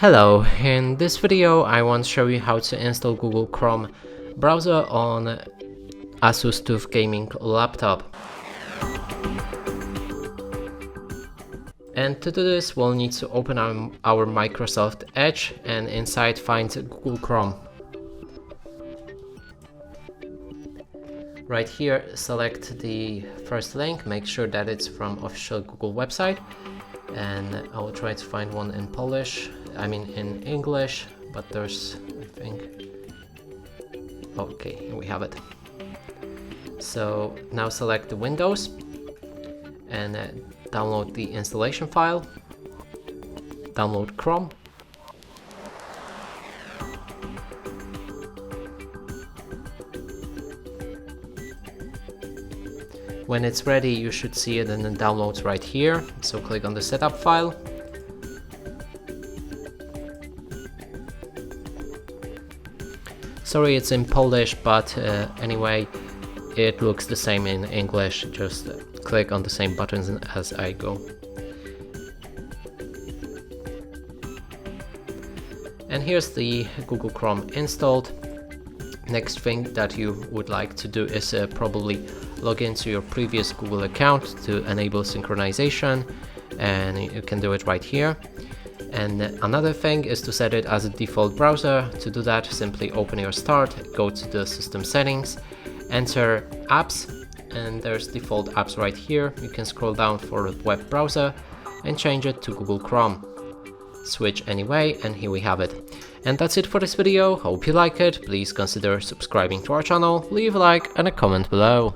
Hello, in this video I want to show you how to install Google Chrome browser on Asus Tuf Gaming laptop. And to do this we'll need to open our Microsoft Edge and inside find Google Chrome. Right here select the first link, make sure that it's from official Google website, and I will try to find one in Polish, in English, but there's, I think, okay, here we have it. So now select the Windows and download the installation file, download Chrome. When it's ready, you should see it in the downloads right here. So click on the setup file. Sorry, it's in Polish, but anyway, it looks the same in English. Just click on the same buttons as I go. And here's the Google Chrome installed. Next thing that you would like to do is probably log into your previous Google account to enable synchronization, and you can do it right here. And another thing is to set it as a default browser. To do that, simply open your Start, go to the system settings, enter apps, and there's default apps right here. You can scroll down for a web browser and change it to Google Chrome. Switch anyway, and here we have it. And that's it for this video. Hope you like it. Please consider subscribing to our channel, leave a like and a comment below.